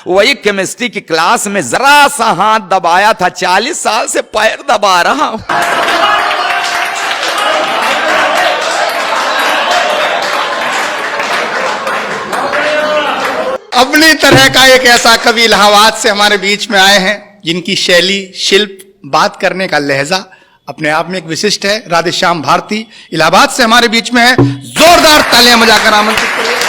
वही केमिस्ट्री की क्लास में जरा सा हाथ दबाया था, 40 साल से पैर दबा रहा हूं। अपनी तरह का एक ऐसा कवि इलाहाबाद से हमारे बीच में आए हैं, जिनकी शैली, शिल्प, बात करने का लहजा अपने आप में एक विशिष्ट है। राधेश्याम भारती इलाहाबाद से हमारे बीच में है। जोरदार तालियां बजाकर आमंत्रित करिए।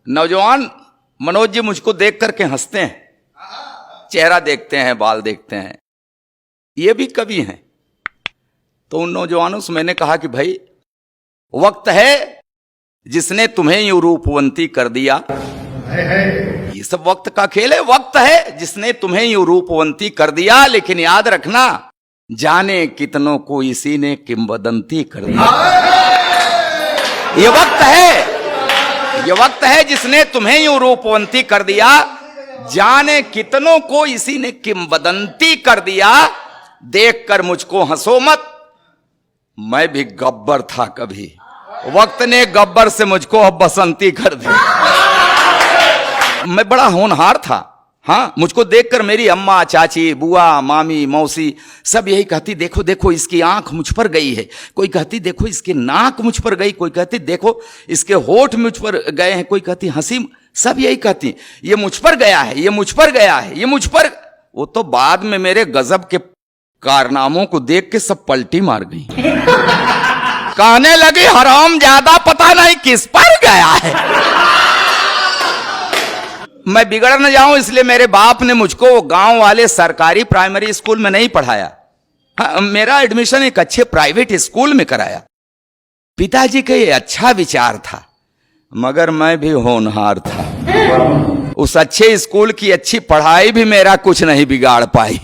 नौजवान मनोज जी मुझको देख करके हंसते हैं, चेहरा देखते हैं, बाल देखते हैं, ये भी कवि हैं। तो उन नौजवानों से मैंने कहा कि भाई वक्त है जिसने तुम्हें यूं रूपवंती कर दिया। ये सब वक्त का खेल है। वक्त है जिसने तुम्हें यूं रूपवंती कर दिया, लेकिन याद रखना जाने कितनों को इसी ने किंवदंती कर दिया। ये वक्त है जिसने तुम्हें यूं रूपवंती कर दिया, जाने कितनों को इसी ने किंवदंती कर दिया। देखकर मुझको हंसो मत, मैं भी गब्बर था कभी, वक्त ने गब्बर से मुझको अब बसंती कर दी। मैं बड़ा होनहार था। हाँ, मुझको देखकर मेरी अम्मा, चाची, बुआ, मामी, मौसी सब यही कहती, देखो देखो इसकी आंख मुझ पर गई है। कोई कहती देखो इसकी नाक मुझ पर गई, कोई कहती देखो इसके होठ मुझ पर गए हैं, कोई कहती हंसी, सब यही कहती ये मुझ पर गया है, ये मुझ पर गया है, ये मुझ पर। वो तो बाद में मेरे गजब के कारनामों को देख के सब पलटी मार गई। कहने लगी हराम ज्यादा पता नहीं किस पर गया है। मैं बिगड़ न जाऊं इसलिए मेरे बाप ने मुझको गांव वाले सरकारी प्राइमरी स्कूल में नहीं पढ़ाया। हाँ, मेरा एडमिशन एक अच्छे प्राइवेट स्कूल में कराया। पिताजी का ये अच्छा विचार था, मगर मैं भी होनहार था। उस अच्छे स्कूल की अच्छी पढ़ाई भी मेरा कुछ नहीं बिगाड़ पाई।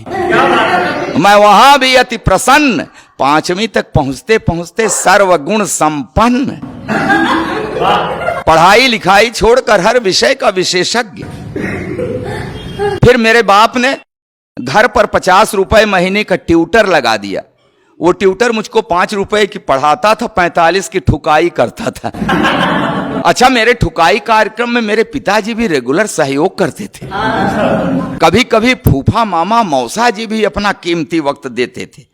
मैं वहां भी अति प्रसन्न, 5वीं तक पहुंचते पहुंचते सर्वगुण संपन्न, पढ़ाई लिखाई छोड़कर हर विषय का विशेषज्ञ। फिर मेरे बाप ने घर पर 50 रुपए महीने का ट्यूटर लगा दिया। वो ट्यूटर मुझको 5 रुपए की पढ़ाता था, 45 की ठुकाई करता था। अच्छा, मेरे ठुकाई कार्यक्रम में मेरे पिताजी भी रेगुलर सहयोग करते थे। कभी कभी फूफा, मामा, मौसा जी भी अपना कीमती वक्त देते थे।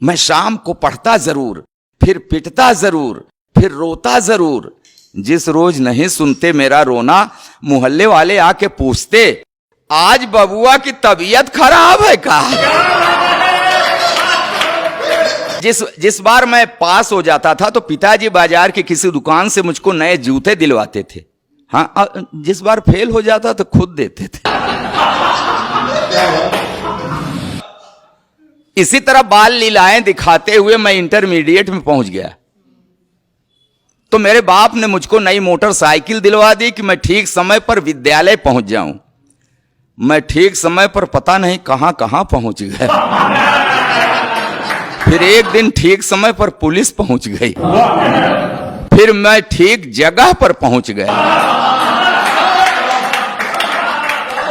मैं शाम को पढ़ता जरूर, फिर पिटता जरूर, फिर रोता जरूर। जिस रोज नहीं सुनते मेरा रोना, मोहल्ले वाले आके पूछते आज बबुआ की तबीयत खराब है का? जिस बार मैं पास हो जाता था तो पिताजी बाजार की किसी दुकान से मुझको नए जूते दिलवाते थे। हाँ, जिस बार फेल हो जाता तो खुद देते थे। इसी तरह बाल लीलाएं दिखाते हुए मैं इंटरमीडिएट में पहुंच गया। तो मेरे बाप ने मुझको नई मोटरसाइकिल दिलवा दी कि मैं ठीक समय पर विद्यालय पहुंच जाऊं। मैं ठीक समय पर पता नहीं कहां कहां पहुंच गया। फिर एक दिन ठीक समय पर पुलिस पहुंच गई। फिर मैं ठीक जगह पर पहुंच गया।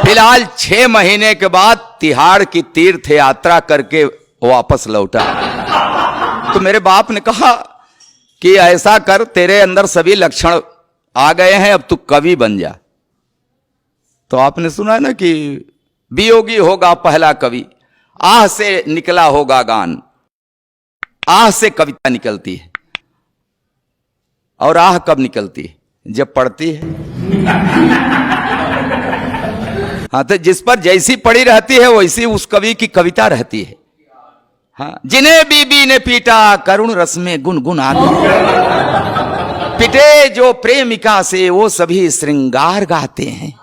फिलहाल 6 महीने के बाद तिहाड़ की तीर्थ यात्रा करके वापस लौटा। तो मेरे बाप ने कहा कि ऐसा कर, तेरे अंदर सभी लक्षण आ गए हैं, अब तू कवि बन जा। तो आपने सुना है ना कि वियोगी होगा पहला कवि, आह से निकला होगा गान। आह से कविता निकलती है, और आह कब निकलती है? जब पढ़ती है। हाँ, तो जिस पर जैसी पड़ी रहती है वैसी उस कवि की कविता रहती है। हाँ, जिन्हें बीबी ने पीटा करुण रस में गुनगुना गए, पिटे जो प्रेमिका से वो सभी श्रृंगार गाते हैं।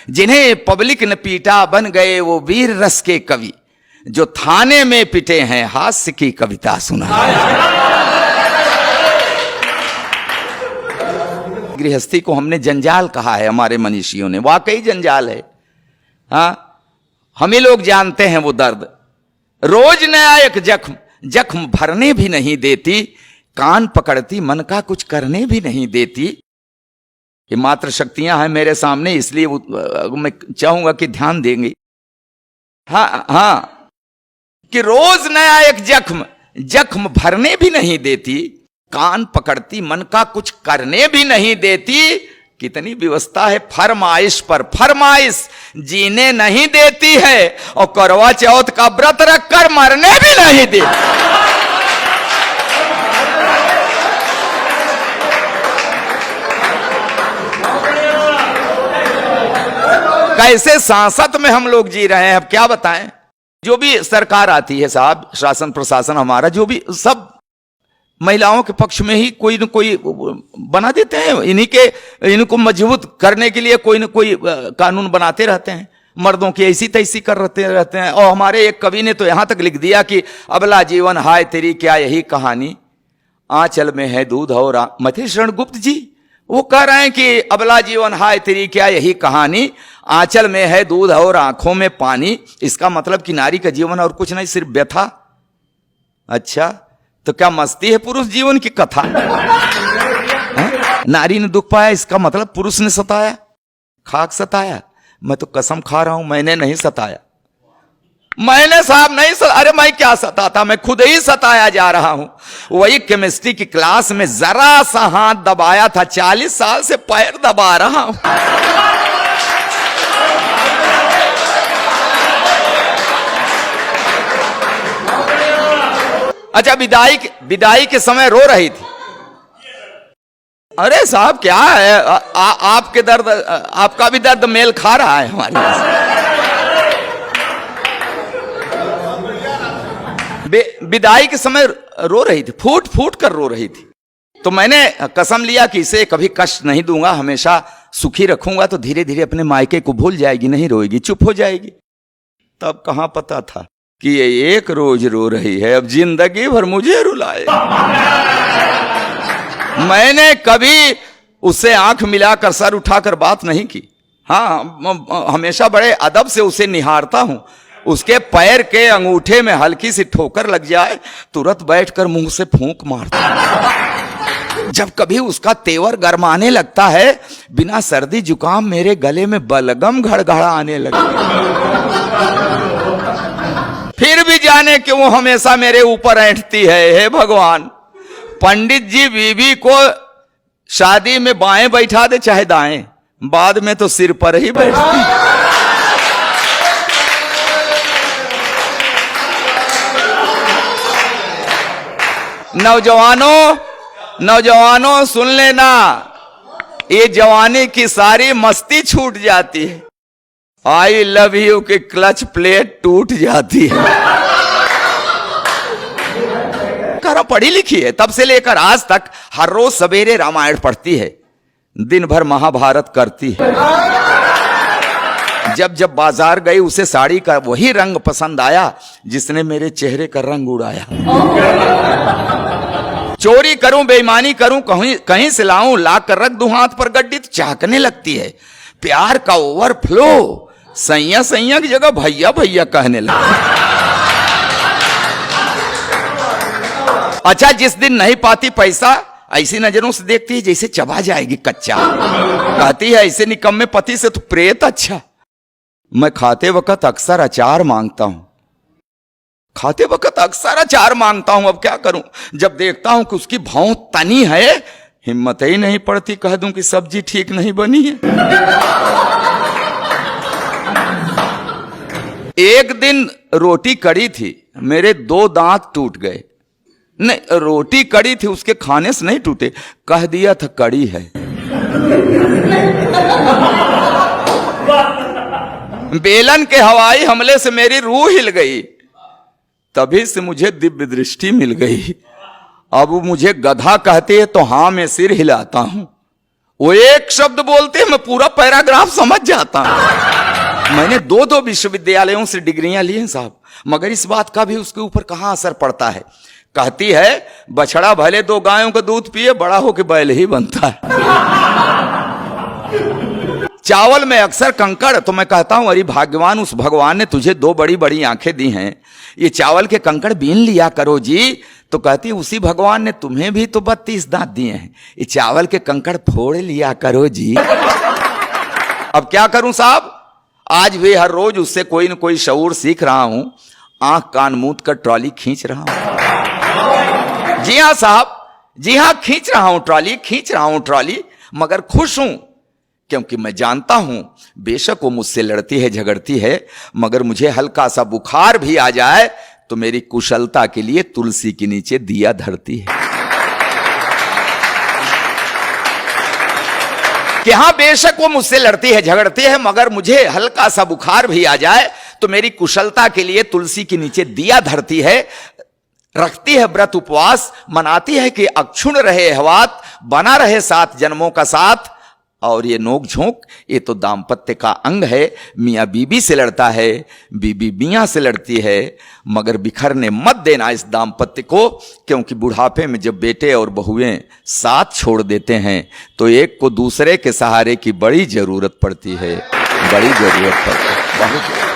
जिन्हें पब्लिक ने पीटा बन गए वो वीर रस के कवि, जो थाने में पिटे हैं हास्य की कविता सुना। गृहस्थी को हमने जंजाल कहा है, हमारे मनीषियों ने। वाकई जंजाल है। हाँ, हम ही लोग जानते हैं वो दर्द। रोज नया एक जख्म, जख्म भरने भी नहीं देती, कान पकड़ती मन का कुछ करने भी नहीं देती। ये मात्र शक्तियां हैं मेरे सामने, इसलिए मैं चाहूंगा कि ध्यान देंगे। हाँ हाँ, कि रोज नया एक जख्म, जख्म भरने भी नहीं देती, कान पकड़ती, मन का कुछ करने भी नहीं देती। कितनी व्यवस्था है फरमाइश पर फरमाइश, जीने नहीं देती है और करवा चौथ का व्रत रखकर मरने भी नहीं देती। कैसे सांसत में हम लोग जी रहे हैं, अब क्या बताएं। जो भी सरकार आती है साहब, शासन प्रशासन हमारा जो भी, सब महिलाओं के पक्ष में ही कोई न कोई बना देते हैं। इनको मजबूत करने के लिए कोई न कोई कानून बनाते रहते हैं। मर्दों की ऐसी तैसी कर रहते हैं। और हमारे एक कवि ने तो यहां तक लिख दिया कि अबला जीवन हाय तेरी क्या यही कहानी, आंचल में है दूध और मथे शरण गुप्त जी वो कह रहे हैं कि अबला जीवन हाय तेरी क्या यही कहानी, आंचल में है दूध और आंखों में पानी। इसका मतलब कि नारी का जीवन और कुछ नहीं, सिर्फ व्यथा। अच्छा, तो क्या मस्ती है पुरुष जीवन की कथा? नारी ने दुख पाया, इसका मतलब पुरुष ने सताया, खाक सताया। मैं तो कसम खा रहा हूं मैंने नहीं सताया, मैंने साहब नहीं अरे मैं क्या सताता, मैं खुद ही सताया जा रहा हूं। वही केमिस्ट्री की क्लास में जरा सा हाथ दबाया था, 40 साल से पैर दबा रहा हूं। अच्छा, विदाई के समय रो रही थी। अरे साहब क्या है, आपके दर्द, आपका भी दर्द मेल खा रहा है हमारे पास। विदाई के समय रो रही थी, फूट फूट कर रो रही थी। तो मैंने कसम लिया कि इसे कभी कष्ट नहीं दूंगा, हमेशा सुखी रखूंगा, तो धीरे धीरे अपने मायके को भूल जाएगी, नहीं रोएगी, चुप हो जाएगी। तब कहां पता था कि ये एक रोज रो रही है, अब जिंदगी भर मुझे रुलाएगी। मैंने कभी उससे आंख मिलाकर सर उठाकर बात नहीं की। हाँ, हमेशा बड़े अदब से उसे निहारता हूं। उसके पैर के अंगूठे में हल्की सी ठोकर लग जाए, तुरंत बैठकर मुंह से फूंक मारता। जब कभी उसका तेवर गरमाने लगता है, बिना सर्दी जुकाम मेरे गले में बलगम घड़घड़ाने लगे। फिर भी जाने क्यों वो हमेशा मेरे ऊपर ऐंठती है। हे भगवान, पंडित जी बीवी को शादी में बाएं बैठा दे चाहे दाएं, बाद में तो सिर पर ही बैठती। नौजवानों सुन लेना, ये जवानी की सारी मस्ती छूट जाती है। आई लव यू की क्लच प्लेट टूट जाती है। करो, पढ़ी लिखी है, तब से लेकर आज तक हर रोज सवेरे रामायण पढ़ती है, दिन भर महाभारत करती है। जब बाजार गई उसे साड़ी का वही रंग पसंद आया जिसने मेरे चेहरे का रंग उड़ाया। चोरी करूं, बेईमानी करूं, कहीं से लाऊं, ला कर रख दूं हाथ पर गड्डी, तो चाहकने लगती है। प्यार का ओवरफ्लो, सैया सैया की जगह भैया भैया कहने लगा। अच्छा, जिस दिन नहीं पाती पैसा, ऐसी नजरों से देखती है जैसे चबा जाएगी कच्चा। कहती है ऐसे निकम्मे पति से तो प्रेत अच्छा। मैं खाते वक्त अक्सर अचार मांगता हूं, अब क्या करूं। जब देखता हूं कि उसकी भौं तनी है, हिम्मत ही नहीं पड़ती कह दूं कि सब्जी ठीक नहीं बनी है। एक दिन रोटी कड़ी थी, मेरे 2 दांत टूट गए। नहीं, रोटी कड़ी थी, उसके खाने से नहीं टूटे, कह दिया था कड़ी है। बेलन के हवाई हमले से मेरी रूह हिल गई, तभी से मुझे दिव्य दृष्टि मिल गई। अब वो मुझे गधा कहते हैं तो हाँ मैं सिर हिलाता हूं। वो एक शब्द बोलते हैं मैं पूरा पैराग्राफ समझ जाता हूं। मैंने 2 विश्वविद्यालयों से डिग्रियां ली हैं साहब, मगर इस बात का भी उसके ऊपर कहां असर पड़ता है। कहती है बछड़ा भले 2 गायों का दूध पिए, बड़ा होके बैल ही बनता है। चावल में अक्सर कंकड़, तो मैं कहता हूं अरे भाग्यवान, उस भगवान ने तुझे 2 बड़ी बड़ी आंखें दी हैं, ये चावल के कंकड़ बीन लिया करो जी। तो कहती उसी भगवान ने तुम्हें भी तो 32 दांत दिए हैं, ये चावल के कंकड़ फोड़ लिया करो जी। अब क्या करूं साहब, आज भी हर रोज उससे कोई न कोई शऊर सीख रहा हूं, आंख कान मूंद कर ट्रॉली खींच रहा हूं। जी हां साहब, जी हां, खींच रहा हूं ट्रॉली, मगर खुश हूं, क्योंकि मैं जानता हूं बेशक वो मुझसे लड़ती है, झगड़ती है, मगर मुझे हल्का सा बुखार भी आ जाए तो मेरी कुशलता के लिए तुलसी के नीचे दिया धरती है। कि हां, बेशक वो मुझसे लड़ती है, झगड़ती है, मगर मुझे हल्का सा बुखार भी आ जाए तो मेरी कुशलता के लिए तुलसी के नीचे दिया धरती है, रखती है व्रत उपवास, मनाती है कि अक्षुण रहे हवात, बना रहे 7 जन्मों का साथ। और ये नोक झोंक, ये तो दाम्पत्य का अंग है। मियाँ बीबी से लड़ता है, बीबी मियाँ से लड़ती है, मगर बिखरने मत देना इस दाम्पत्य को, क्योंकि बुढ़ापे में जब बेटे और बहुएं साथ छोड़ देते हैं तो एक को दूसरे के सहारे की बड़ी जरूरत पड़ती है, बड़ी जरूरत पड़ती है, बहुत।